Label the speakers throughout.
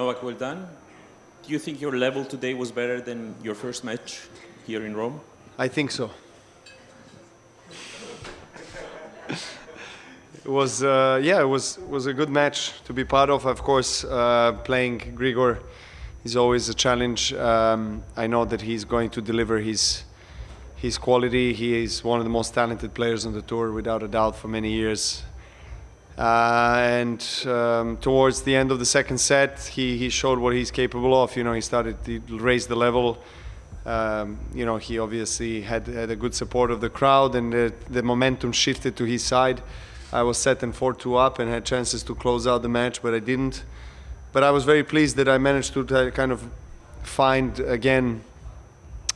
Speaker 1: Novak, well done. Do you think your level today was better than your first match here in Rome?
Speaker 2: I think so. It was, yeah, it was a good match to be part of. Of course, playing Grigor is always a challenge. I know that he's going to deliver his quality. He is one of the most talented players on the tour, without a doubt, for many years. And towards the end of the second set, he showed what he's capable of. You know, he started to raise the level. You know, he obviously had a good support of the crowd, and the momentum shifted to his side. I was set and 4-2 up and had chances to close out the match, but I didn't. But I was very pleased that I managed to kind of find again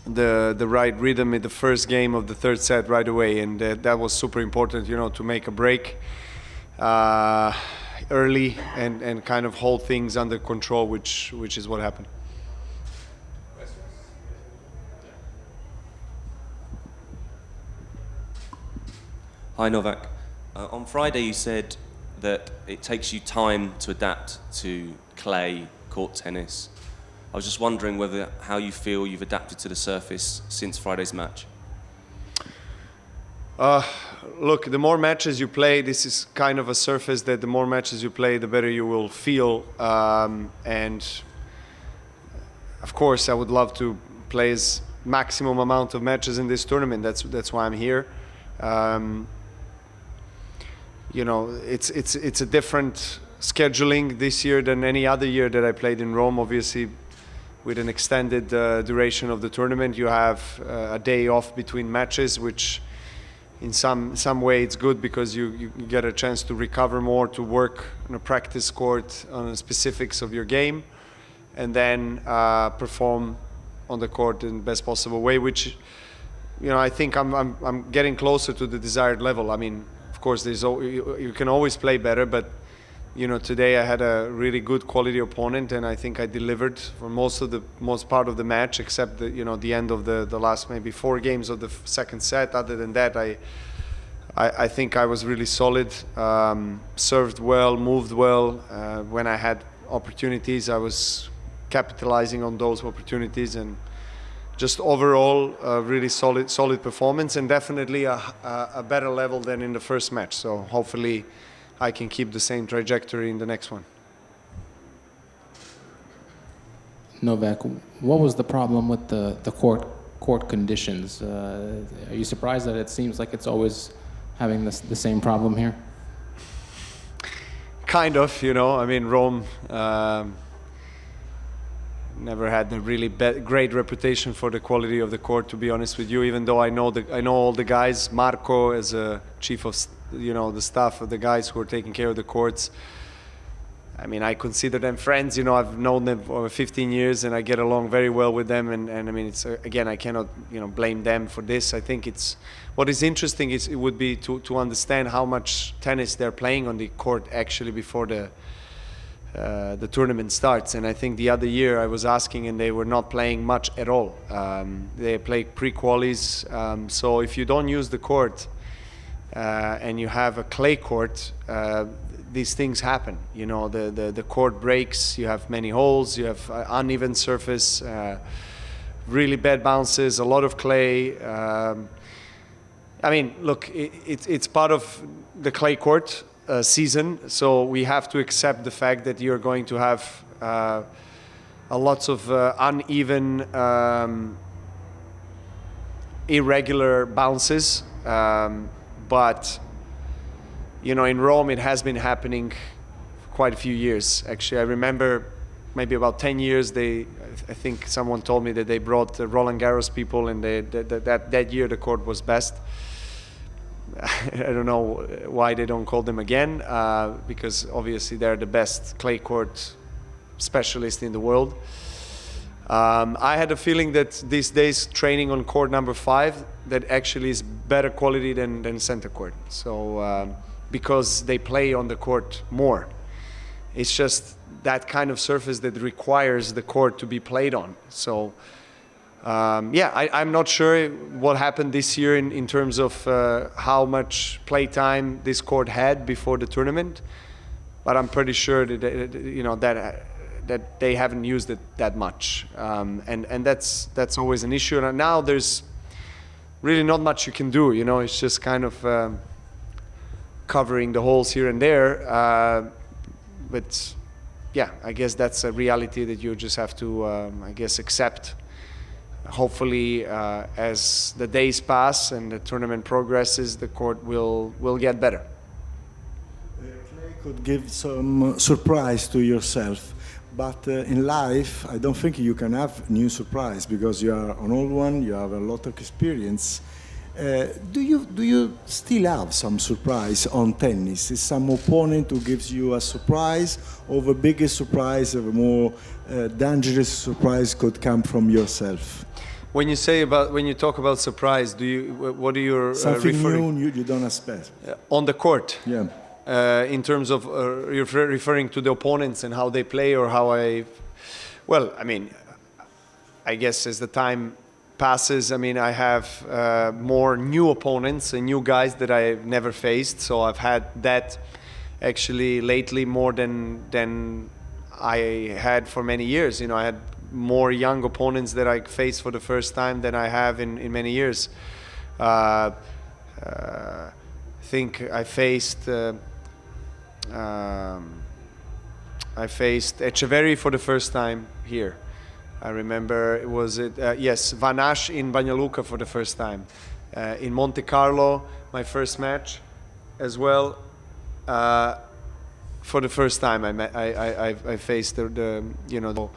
Speaker 2: the right rhythm in the first game of the third set right away, and that was super important, you know, to make a break early and kind of hold things under control, which is what happened.
Speaker 3: Hi Novak. On Friday you said that it takes you time to adapt to clay court tennis. I was just wondering how you feel you've adapted to the surface since Friday's match.
Speaker 2: Look, the more matches you play, this is kind of a surface that the more matches you play, the better you will feel. And of course, I would love to play as maximum amount of matches in this tournament. That's why I'm here. You know, it's a different scheduling this year than any other year that I played in Rome. Obviously, with an extended duration of the tournament, you have a day off between matches, which in some way it's good because you get a chance to recover more, to work on a practice court on the specifics of your game, and then perform on the court in the best possible way, which, you know, I think I'm getting closer to the desired level. I mean, of course, you can always play better, but you know, today I had a really good quality opponent, and I think I delivered for most part of the match, except the end of the last maybe 4 games of the second set. Other than that, I think I was really solid. Served well, moved well. When I had opportunities, I was capitalizing on those opportunities, and just overall a really solid performance, and definitely a better level than in the first match. So hopefully I can keep the same trajectory in the next one.
Speaker 4: Novak, what was the problem with the court conditions? Are you surprised that it seems like it's always having the same problem here?
Speaker 2: Kind of, you know. I mean, Rome never had a really great reputation for the quality of the court, to be honest with you. Even though I know all the guys, Marco as a chief of the staff of the guys who are taking care of the courts. I mean, I consider them friends. You know, I've known them for 15 years, and I get along very well with them. And I mean, it's again, I cannot blame them for this. I think what is interesting it would be to understand how much tennis they're playing on the court actually before the tournament starts. And I think the other year I was asking, and they were not playing much at all. They play pre-qualies. So if you don't use the court and you have a clay court, these things happen. You know, the court breaks, you have many holes, you have uneven surface, really bad bounces, a lot of clay. I mean, look, it's part of the clay court season, so we have to accept the fact that you're going to have lots of uneven, irregular bounces. But you know, in Rome, it has been happening for quite a few years. Actually, I remember maybe about 10 years. I think someone told me that they brought Roland Garros people, and that year the court was best. I don't know why they don't call them again, because obviously they're the best clay court specialist in the world. I had a feeling that these days training on court number 5, that actually is better quality than center court. So because they play on the court more. It's just that kind of surface that requires the court to be played on. So yeah, I'm not sure what happened this year in terms of how much play time this court had before the tournament, but I'm pretty sure that that they haven't used it that much, and that's always an issue. And now there's really not much you can do. You know, it's just kind of covering the holes here and there. But yeah, I guess that's a reality that you just have to, I guess, accept. Hopefully, as the days pass and the tournament progresses, the court will get better.
Speaker 5: Clay could give some surprise to yourself, but in life, I don't think you can have new surprise because you are an old one. You have a lot of experience. Do you still have some surprise on tennis? Is some opponent who gives you a surprise, or the biggest surprise, or the more dangerous surprise could come from yourself?
Speaker 2: When you talk about surprise, what are you
Speaker 5: Something
Speaker 2: referring?
Speaker 5: new you don't expect.
Speaker 2: On the court?
Speaker 5: Yeah.
Speaker 2: In terms of you're referring to the opponents and how they play, or how well, I mean, I guess as the time passes, I mean, I have more new opponents and new guys that I've never faced. So I've had that actually lately more than I had for many years. You know, I had more young opponents that I faced for the first time than I have in many years. I think I faced Echeverry for the first time here. I remember yes, Van Asch in Banja Luka for the first time. In Monte Carlo, my first match as well. For the first time, I faced the you know.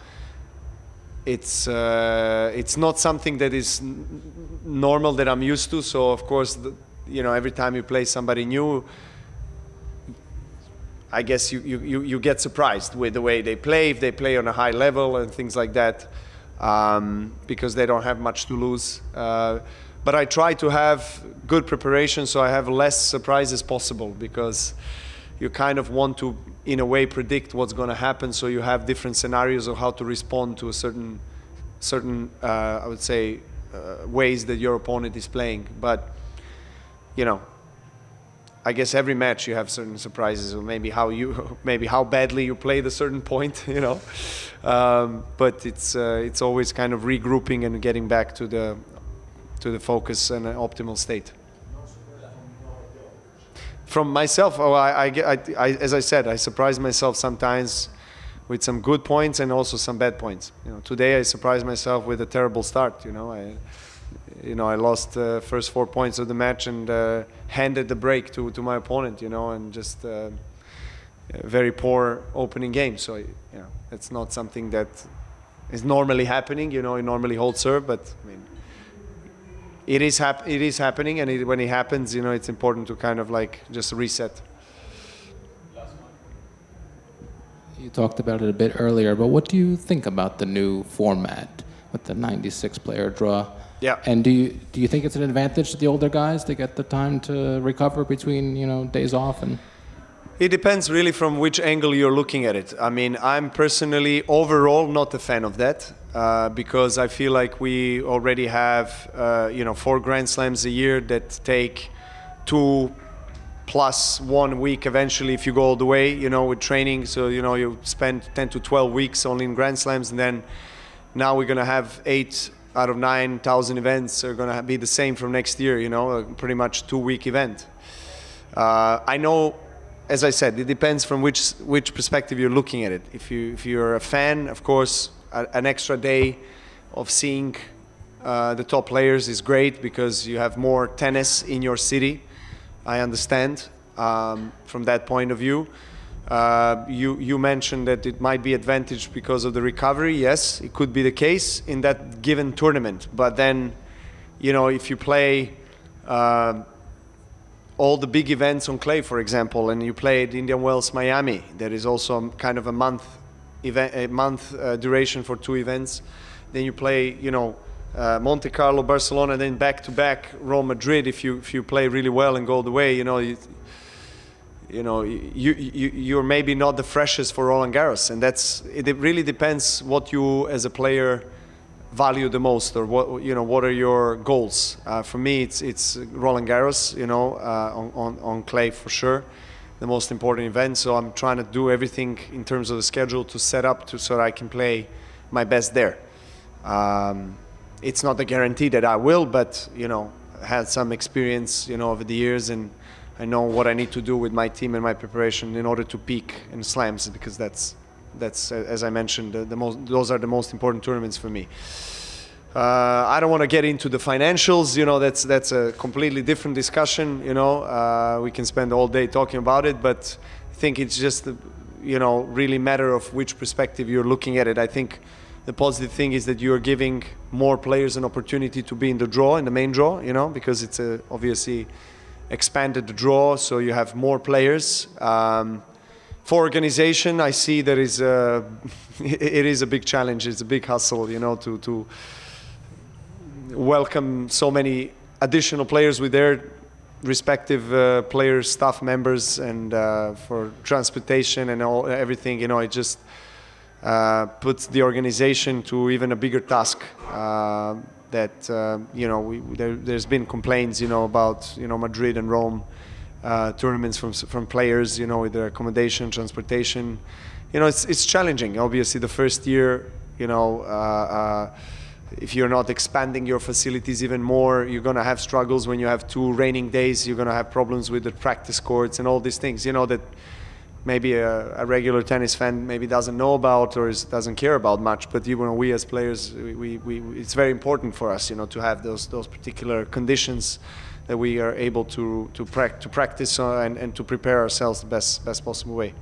Speaker 2: It's not something that is normal that I'm used to. So of course, you know, every time you play somebody new, I guess you get surprised with the way they play, if they play on a high level and things like that, because they don't have much to lose. But I try to have good preparation so I have less surprises possible, because you kind of want to, in a way, predict what's going to happen, so you have different scenarios of how to respond to a certain I would say, ways that your opponent is playing. But, you know, I guess every match you have certain surprises, or maybe how badly you played a certain point, you know. But it's always kind of regrouping and getting back to the focus and an optimal state. From myself, as I said, I surprise myself sometimes with some good points and also some bad points. You know, today I surprised myself with a terrible start. You know, I lost the first 4 points of the match and handed the break to my opponent. You know, and just a very poor opening game. So you know, it's not something that is normally happening. You know, you normally hold serve, but I mean, it is happening, and when it happens, you know, it's important to kind of like just reset.
Speaker 4: You talked about it a bit earlier, but what do you think about the new format with the 96-player draw?
Speaker 2: Yeah.
Speaker 4: And do you think it's an advantage to the older guys to get the time to recover between, you know, days off? And
Speaker 2: it depends really from which angle you're looking at it. I mean, I'm personally overall not a fan of that, because I feel like we already have you know, 4 Grand Slams a year that take 2 plus 1 week eventually if you go all the way, you know, with training. So, you know, you spend 10 to 12 weeks only in Grand Slams, and then now we're going to have 8 out of 9,000 events are going to be the same from next year, you know, a pretty much 2-week event. I know, as I said, it depends from which perspective you're looking at it. If you're a fan, of course, an extra day of seeing the top players is great because you have more tennis in your city. I understand from that point of view. You mentioned that it might be advantaged because of the recovery. Yes, it could be the case in that given tournament. But then, you know, if you play all the big events on clay, for example, and you play at Indian Wells, Miami, there is also kind of a month duration for 2 events. Then you play, you know, Monte Carlo, Barcelona, then back-to-back Rome, Madrid. If you play really well and go the way, you know, you're maybe not the freshest for Roland Garros, and it really depends what you as a player value the most, or what are your goals. For me, it's Roland Garros, you know, on clay for sure. the most important event. So I'm trying to do everything in terms of the schedule to set up so that I can play my best there. It's not a guarantee that I will, but I had some experience over the years, and I know what I need to do with my team and my preparation in order to peak in slams, because that's as I mentioned, those are the most important tournaments for me. I don't want to get into the financials. That's a completely different discussion. We can spend all day talking about it, but I think it's just really matter of which perspective you're looking at it. I think the positive thing is that you're giving more players an opportunity to be in the main draw, because it's obviously expanded the draw, so you have more players. For organization, I see that it is a big challenge. It's a big hustle, to welcome so many additional players with their respective players, staff members, and for transportation and everything. It just puts the organization to even a bigger task. There's been complaints, about Madrid and Rome tournaments from players, with their accommodation, transportation. It's challenging. Obviously, the first year, if you're not expanding your facilities even more, you're going to have struggles. When you have 2 raining days, you're going to have problems with the practice courts and all these things, that maybe a regular tennis fan maybe doesn't know about or doesn't care about much. But we as players, it's very important for us, to have those particular conditions that we are able to practice and to prepare ourselves the best possible way.